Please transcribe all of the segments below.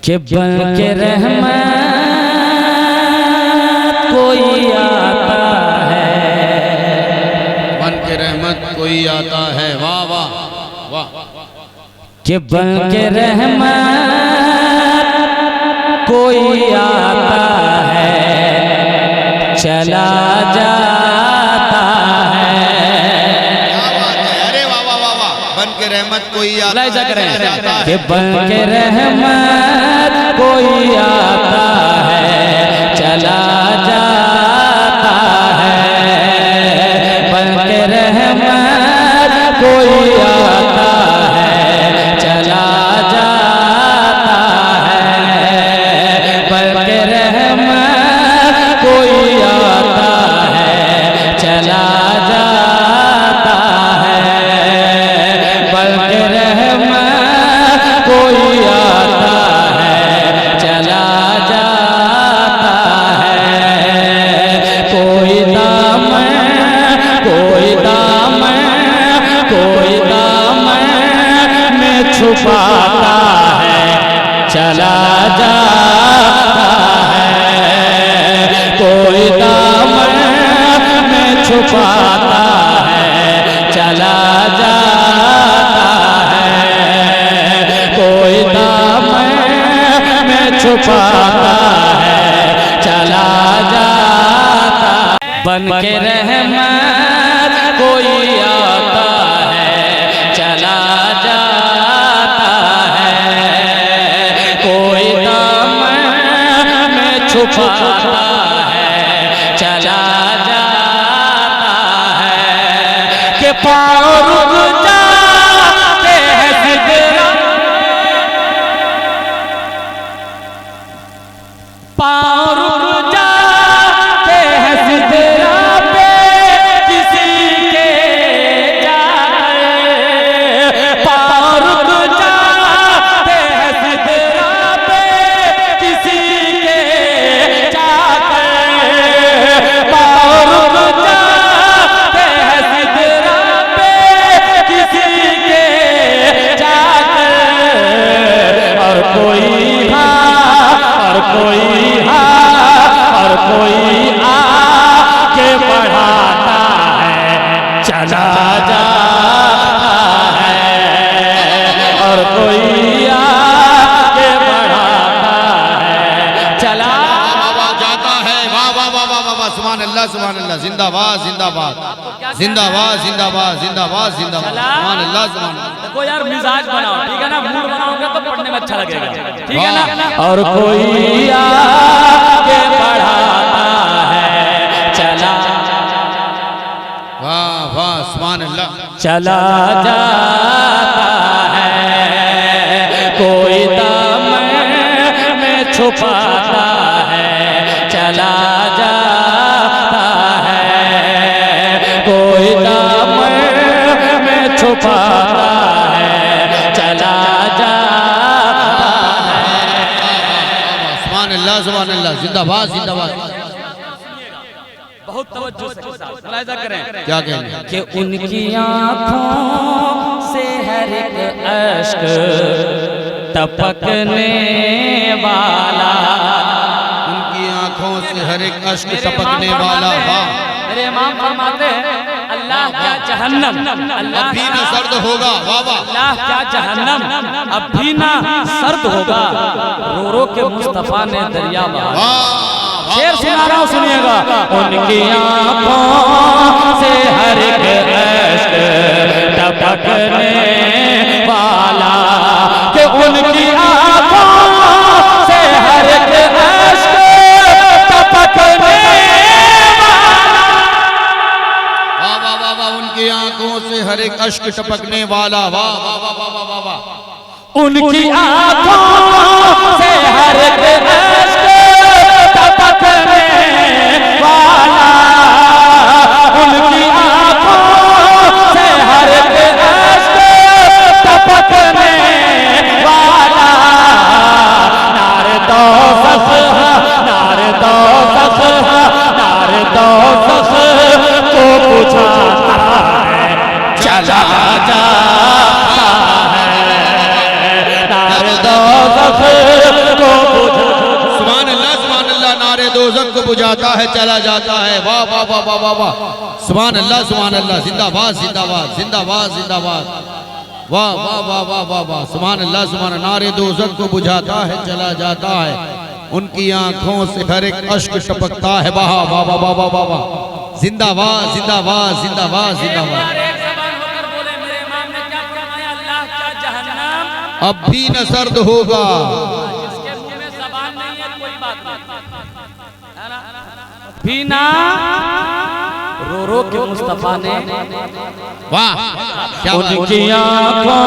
कि बन के रहमत कोई आता है, बन के रहमत कोई आता है। वाह वाह वाह। कि बन के रहमत कोई आता है, चला जाता है। अरे वाह वाह वाह वाह। बन के रहमत कोई आता है, कि बन के रहमत कोई आता है, चला जाता है। बन के रहमत कोई आता है, चला जाता है। बन के रहमत कोई आता है, चला जाता है। बन के रहमत कोई आता है, चला जाता है। कोई दामन में छुपाता है, चला जाता है। कोई दामन में छुपाता है, चला जाता है। कोई दामन में छुपाता है, चला जाता। बन के रहमत कोई आता है, चला जाता है। कोई दामन में छुपाता है, चला जाता है। कि पाँव रुक जाते हैं सिदरा, पाँव रुक जाते हैं सिदरा पे किसी के जाए। पाँव रुक जाते हैं सिदरा पे किसी के जाए। पाँव रुक जाते हैं सिदरा पे किसी के जाए। और कोई आगे बढ़ाता है, चला जाता है। और कोई आगे बढ़ाता है, चला जाता है। वाह वाह वाह वाह वाह। सुभान अल्लाह सुभान अल्लाह। जिंदाबाद जिंदाबाद जिंदाबाद जिंदाबाद जिंदाबाद जिंदाबाद। सुभान अल्लाह सुभान अल्लाह। देखो यार मिजाज बनाओ, ठीक है ना। मूड बनाओगे तो पढ़ने में अच्छा लगेगा, ठीक है ना। और कोई आगे बढ़ाता है, चला वाह वाह सुभान अल्लाह। चला जाता है। कोई दामन में छुपाता है, चला जाता है। कोई दामन में छुपाता है, चला जाता है। सुभान अल्लाह सुभान अल्लाह। जिंदाबाद जिंदाबाद। बहुत तवज्जो से मुलाहिजा करें। क्या कहेंगे? कि उनकी आँखों से हर एक अश्क टपकने वाला, उनकी आंखों से हर एक अश्क टपकने वाला। वाह। मेरे इमाम फरमाते हैं अल्लाह क्या जहन्नम, अल्लाह भी न सर्द होगा। वाह वाह। अल्लाह क्या जहन्नम अब भी ना सर्द होगा, रो रो के मुस्तफा ने दरिया बहा। शेर सुना रहा हूं, सुनिएगा। उनकी आंखों से हर एक अश्क टपकने वाला, कि उनकी आंखों से हर एक अश्क टपकने वाला। वाह वाह वाह वाह। उनकी आंखों से हर एक अश्क टपकने वाला। वाह वाह वाह वाह वाह वाह। उनकी आंखों से हर एक अश्क टपकने वाला। उनकी आंखों से हर एक अश्क टपकने वाला। नारे दोज़ख को बुझाता है, चला जाता है। नारे दोज़ख दोज़ख को बुझाता है चला जाता है। वाह वाह वाह वाह वाह वाह, सुभान अल्लाह सुभान अल्लाह, जिंदाबाद जिंदाबाद जिंदाबाद जिंदाबाद, वाह वाह वाह वाह वाह वाह, सुभान अल्लाह सुभान। नारे दोज़ख को बुझाता है चला जाता है, उनकी आंखों से हर एक अश्क टपकता है। वाह वाह वाह वाह वाह वाह, जिंदाबाद जिंदाबाद जिंदाबाद जिंदाबाद। अब भी न सर्द होगा, जिसके मुंह में ज़बान नहीं है कोई बात नहीं, भी ना रो रो के मुस्तफा ने, वाह क्या बात। उनकी आंखों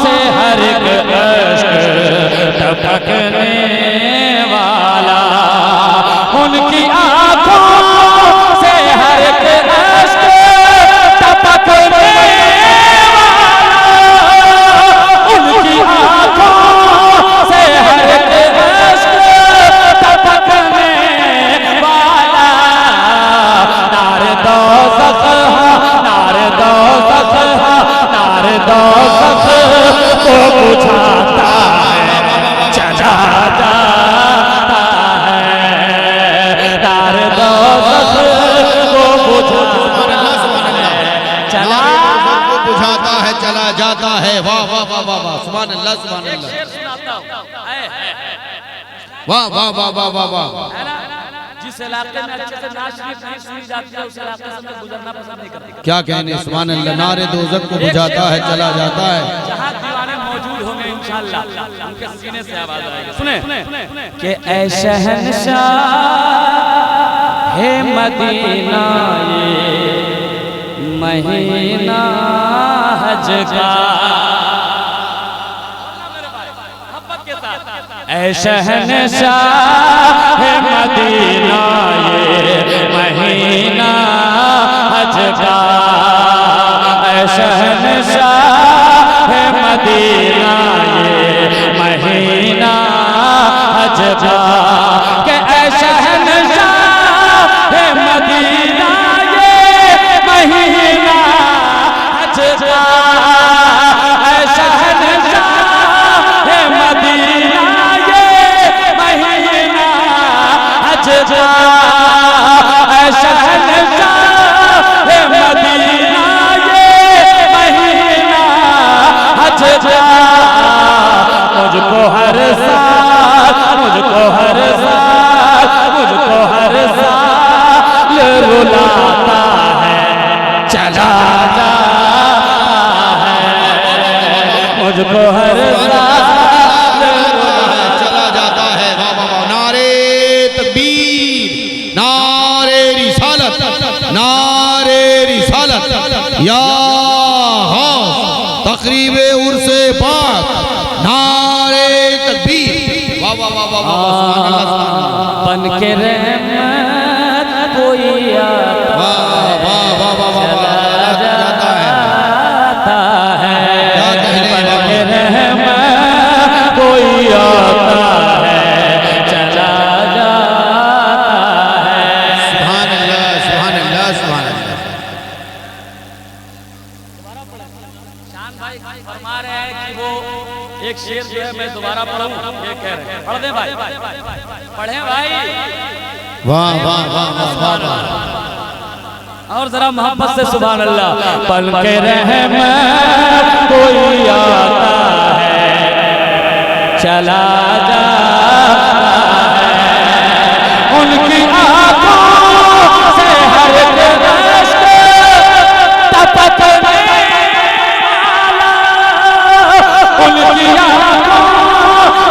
से हर एक अश्क टपकने वाला, उनकी आंखों से हर एक अश्क टपकने चला जाता है। वाह वाह वाह वाह वाह, सुभान अल्लाह सुभान अल्लाह, वाह वाह वाह वाह वाह वाह। जिस इलाके में अच्छे से नाच नहीं सुनी जाती है उस इलाके से मैं गुजरना पसंद नहीं करता। क्या कहने, सुभान अल्लाह। नारे दोज़ख को बुझाता है चला जाता है। जहाँ दीवाने मौजूद होंगे इंशाअल्लाह उनके सीने से आवाज आएगी। सुने कि ऐ शहंशाह है मदीना ये महीना हज का, ऐ शहंशाह है मदीना ये महीना हज का, ऐ शहंशाह है मदीना ये महीना हज का, कि ऐ शहंशाह है मदीना ये महीना हज का, ऐ शहंशाह है मदीना ये महीना हज का, ऐ शहंशाह है मदीना ये महीना हज का। मुझको हर साल, मुझको हर साल, मुझको हर साल रुलाता है चला जाता है, मुझको हर साल चला जाता है। वाह वाह वाह, नारे तकबीर, नारे रिसालत, नारे रिसालत, या तकरीबे उर्से पाक, नारे तकबीर। वाह वाह वाह वाह वाह, सुभान अल्लाह सुभान अल्लाह। बन के रहमत कोई आता वाह वाह वाह वाह वाह वाह, जाता है। बन के रहमत कोई आता है चला जाता है। सुभान अल्लाह सुभान अल्लाह सुभान अल्लाह। शान भाई फरमा रहे हैं कि वो एक शेर जो है मैं दोबारा पढ़ूं, ये कह रहे हैं। पढ़ दे भाई, पढ़े भाई। वाह वाह वाह वाह वाह वाह, और जरा मोहब्बत से सुभान अल्लाह। पल के रहमत कोई आता है चला जाता है, उनकी आंखों से हर एक अश्क टपकने वाला, उनकी आंखों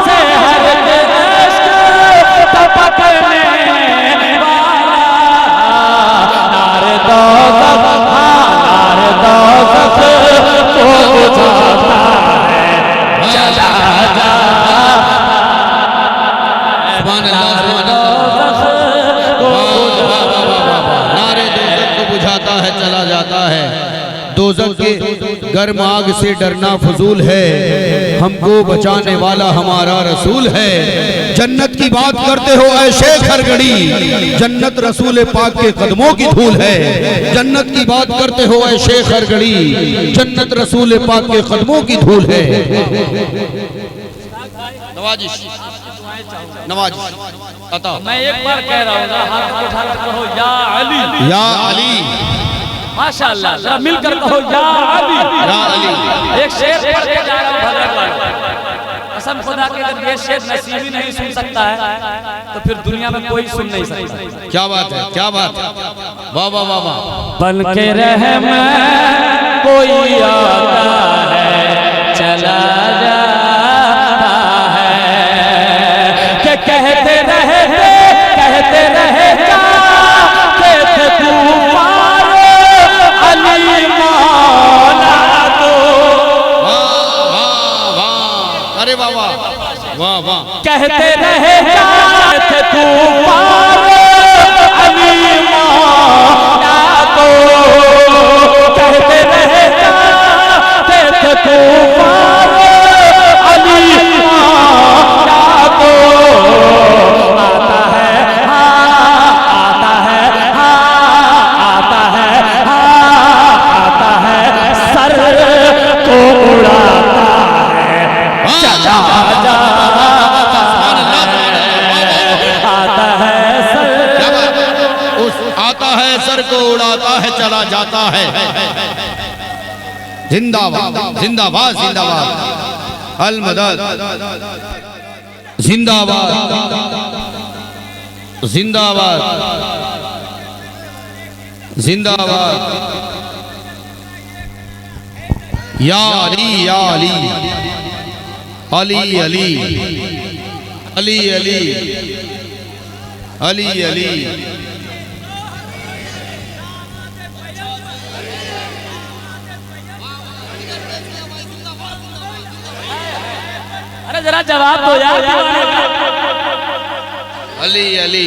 से हर एक अश्क टपकने वाला, नारे दोज़ख, नारे दोज़ख को बुझाता है चला जाता है, सुभान अल्लाह सुभान अल्लाह। वाह वाह वाह वाह वाह, नारे दोज़ख को बुझाता है चला जाता है। दोज़ख के गर्म आग से डरना फजूल है, हमको बचाने वाला हमारा रसूल है। जन्नत की बात करते हो ऐ शेख हरगड़ी, जन्नत रसूल पाक के कदमों की धूल है। जन्नत की बात करते हो ऐ शेख हरगड़ी, जन्नत रसूल पाक के कदमों की धूल है। नवाजिश नवाजिश अता। मैं एक बार कह रहा हूँ, हाथ उठा कर कहो या अली, या अली, माशाअल्लाह। जरा मिलकर कहो या अली, या अली। एक शेर पढ़ के जा रहा हूँ भद्रक वालों। कसम खुदा के अगर ये शेर नसीबी नहीं सुन सकता है तो फिर दुनिया में कोई सुन नहीं सकता। क्या बात है, क्या बात है, वाह वाह वाह वाह। बन के रहम कोई आता है चला जाता है, कि कहते रहे जाते थे तूफान अली मौला दो। वाह वाह, अरे वाह वाह वाह वाह। कहते रहे जाते तूफान अली मौला दो, कहते रहे जाते थे तूफान अली मौला दो। आता है हाँ, आता है हाँ, आता है हाँ, आता है सर को उड़ाता है चला जाता है सर। उस आता है सर को उड़ाता है चला जाता है। जिंदाबाद जिंदाबाद जिंदाबाद, अल मदद जिंदाबाद जिंदाबाद जिंदाबाद। या अली या अली, अली अली अली अली अली अली। अरे जरा जवाब दो यार दीवाने का। अली अली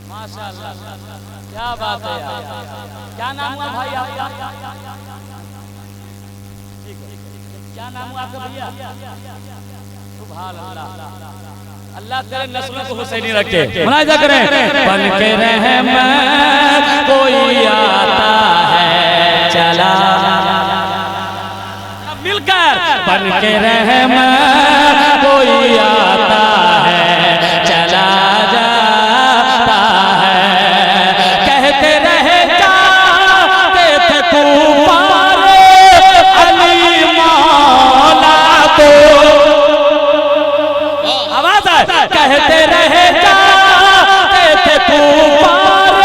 माशाअल्लाह, क्या बात है यार। क्या नाम हुआ भाई आपका? क्या नाम हुआ आपका भैया? सुभान अल्लाह, अल्लाह तेरे नस्लों को हुसैनी रखे। मुनाजा करें। बन के रहम कोई आता है चला, मिलकर बन के रहम कोई आता है चला जाता है, कहते रहे जाते थे तूफान अली मौला दो। आवाज है, कहते रहे जाते थे तूफान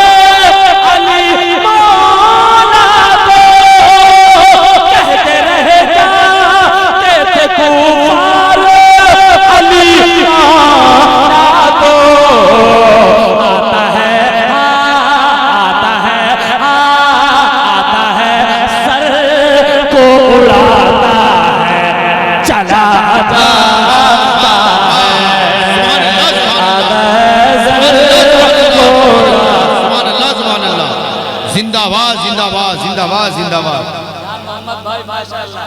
अली मौला दो, कहते रहे जाते थे तूफान अली मौला दो। आता है आता है आता है सर को उड़ाता है चला जाता है। जिंदाबाद जिंदाबाद जिंदाबाद जिंदाबाद। मोहम्मद भाई माशाअल्लाह,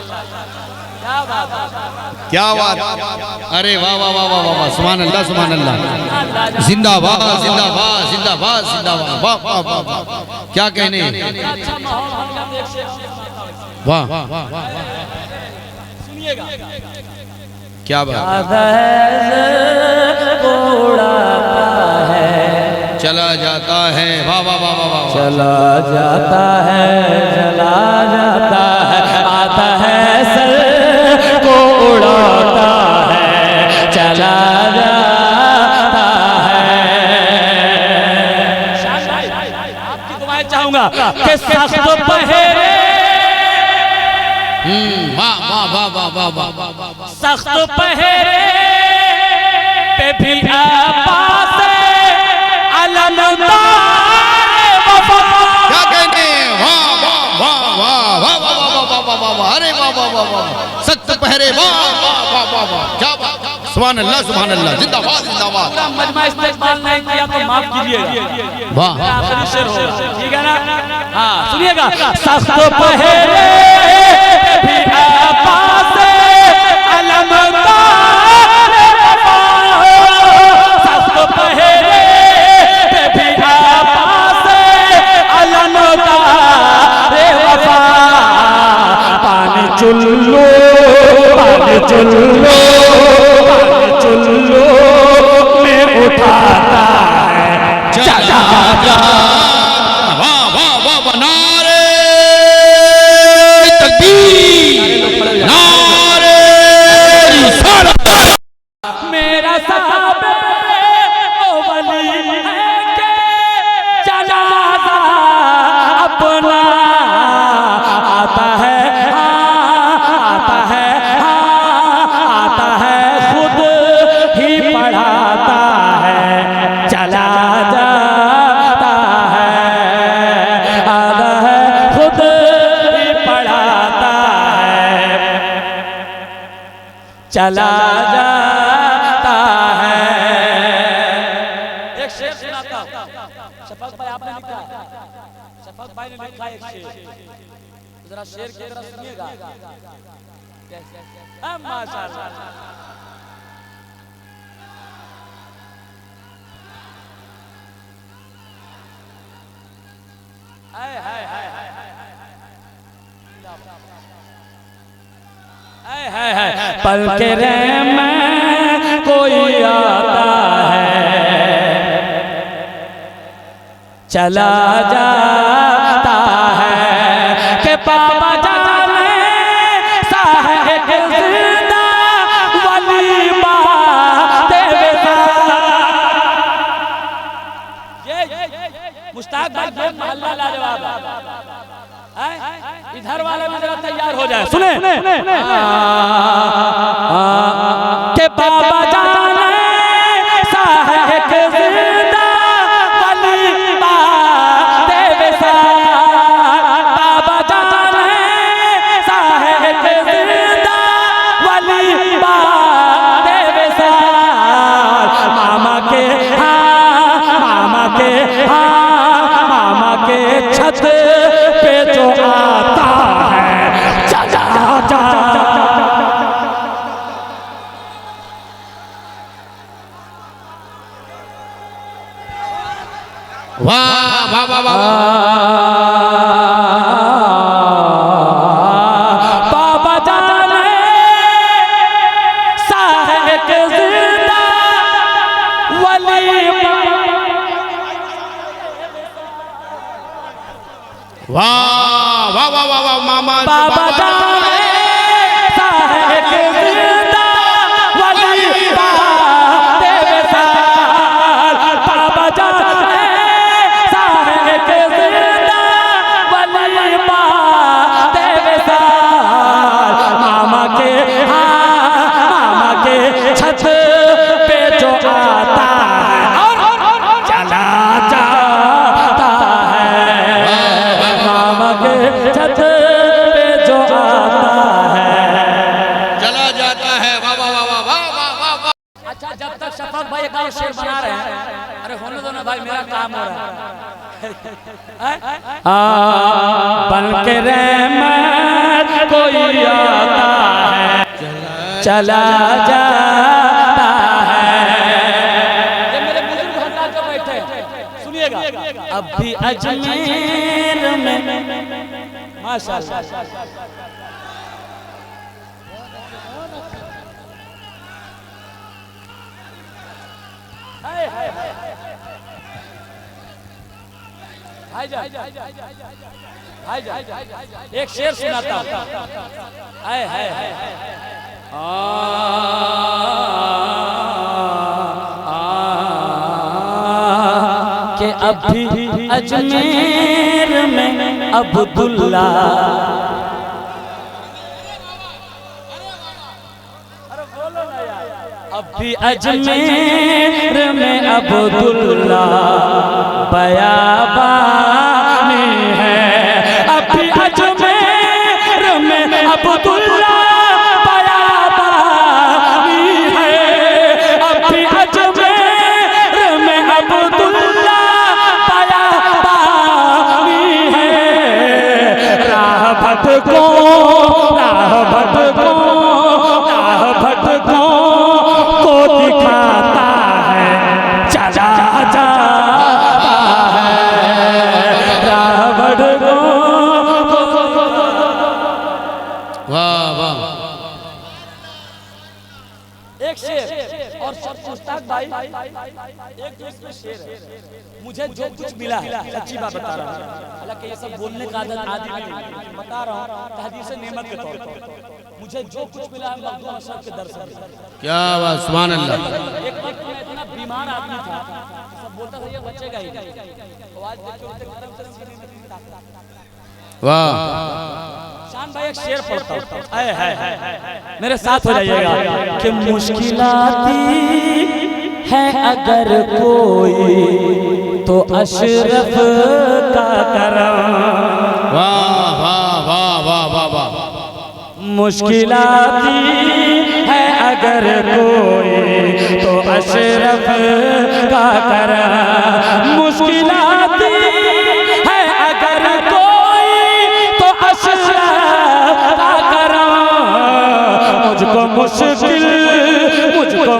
क्या बात है, क्या बात, अरे वाह वाह वाह वाह वाह, सुभान अल्लाह सुभान अल्लाह। जिंदाबाद जिंदाबाद जिंदाबाद जिंदाबाद, वाह वाह वाह वाह, क्या कहने। अच्छा माहौल हमने देख से वाह वाह वाह वाह, सुनिएगा। क्या बात, चला जाता है, वाह वाह वाह वाह वाह, चला जाता है चला जाता है, आता है सर को उड़ाता है चला जाता है। आपकी दुआएं चाहूंगा कि सख्त पहरे, वाह वाह वाह वाह वाह वाह वाह, सख्त पहरे पे भी आवाज़ अलमदार वफा। क्या कहने, वाह वाह वाह वाह वाह वाह वाह वाह वाह वाह, अरे वाह वाह वाह वाह, सख्त पहरे, वाह वाह वाह वाह वाह, क्या बात, सुभान अल्लाह सुभान अल्लाह, जिंदाबाद जिंदाबाद। पूरा मजमा इस्तेमाल नहीं किया तो माफ कीजिएगा, वाह आखिरी शेर होगा, ठीक है ना। हाँ सुनिएगा। सख्त पहरे भी आवाज़ अलमदार चला जाता है। एक शेर सुनाता हूं, शफक भाई आपने लिखा है, शफक भाई ने लिखा है एक शेर, जरा शेर की तरफ सुनिएगा। माशाअल्लाह, हाय हाय हाय हाय हाय हाय, पल के रहमत कोई आता है, चला जाता है कि पापा जाने साहिब जिंदा वली बात ये मुश्ताक भाई ये मोहल्ला लाजवाब है, इधर वाले भी जरा तैयार हो जाए, सुने के बाबा जाने साहिब जिंदा वली बात बाबा जाने साहिब जिंदा वली बात मामा के मामा के मामा के छत पे जो आता है चला जा। वाह वाह वाह वाह, बाबा जाने साहिब जिंदा वली वाह वाह वाह वाह वाह, मामा बाबा जाने साहिब जिंदा वली बात बाबा जाने साहिब जिंदा वली बात मामा के मामा के छत पे जो आता है और चला जाता है, मामा के छत पे जो आता है चला जाता है। वाह वाह वाह वाह वाह वाह वाह वाह। अच्छा, जब तक शफक भाई एक और शेर बना रहे हैं, अरे होने दो ना भाई, मेरा काम हो रहा है। बन के रहमत कोई आता है, चला जाता है। ये मेरे बुजुर्ग हजरात जो बैठे हैं, सुनिएगा, अब भी अजमेर में माशाअल्लाह एक शेर सुनाता हूं, कि अब भी अजमेर में अब्दुल्ला अब भी अजमेर में अब्दुल्ला बयाबानी है, अब भी अजमेर में अब्दुल्ला बयाबानी है, अब भी अजमेर में अब्दुल्ला बयाबानी है। राह भटको राह भटको राह भटको को दिखाता है, चला जाता है, राह भटको। वाह वाह, एक शेर और सब मुश्ताक भाई, एक तो इसमें शेर है, मुझे जो कुछ मिला है सच्ची बात बता रहा हूँ, हालांकि ये सब बोलने का आदत आदि नहीं है, बता रहा हूँ तहदीस नेमत के तौर पर, मुझे जो कुछ मिला है मखदूम अशरफ के दर से। क्या बात, सुभान अल्लाह। एक वक्त में इतना बीमार आदमी था, सब बोलता था ये बचेगा ही नहीं, आवाज देख के उनके गर्म से सीने में ताकत। वाह, शान भाई एक शेर पढ़ता हूं, मेरे साथ हो जाइएगा कि मुश्किलाती है अगर कोई तो अशरफ का करम। वाह वाह वाह वाह वाह वाह, मुश्किलाती है अगर कोई तो अशरफ का करम, मुश्किलात है अगर कोई तो अशरफ का करम। मुझको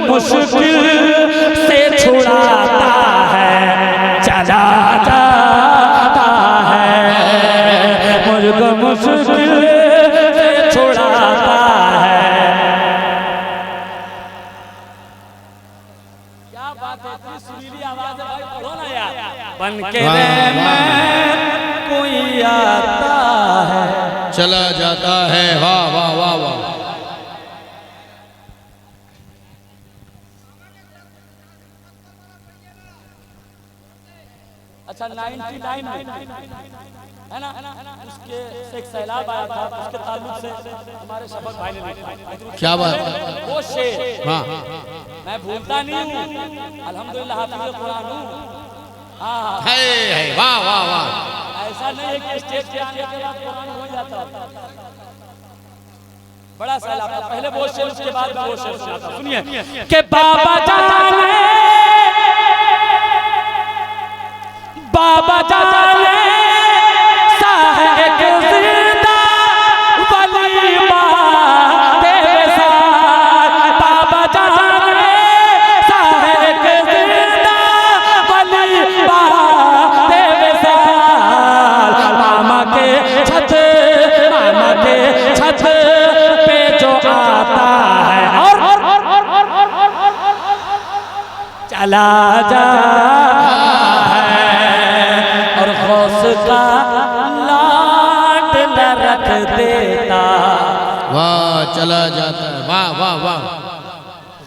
मुश्किल से छुड़ाता है, चला जाता है। मुझको मुश्किल से छुड़ाता है। क्या बात है, इतनी सुरीली आवाज है भाई, पढ़ो ना यार। बन के रहमत कोई आता है, चला जाता है। वाह वाह वाह वाह। अच्छा 99 में है ना, उसके से एक सैलाब आया था, उसके ताल्लुक से हमारे शफक भाई ने लिखा। क्या बात है? वो शेर हाँ मैं भूलता नहीं हूँ, अल्हम्दुलिल्लाह हाफिज़ कुरान हूँ। हाँ है, वाह वाह वाह। ऐसा नहीं है कि स्टेज पे आने के बाद कुरान हो जाता, बड़ा सैलाब था। पहले वो शेर, उसके बाद वो शेर सुनाता। सुनिए कि बाबा जाने साहिब जिंदा वली बाते साथ, बाबा जाने साहिब जिंदा वली बाते साथ। मामा के छत पे जो आता है और चला जा का लाट न रख देता। वाह, चला जाता है। वाह वाह वाह।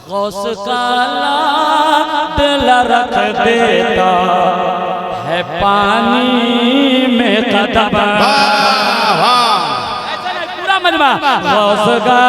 गौस का लाट न रख देता है, पानी में कदम। वाह वाह। ऐसा नहीं, पूरा मजमा। गौस का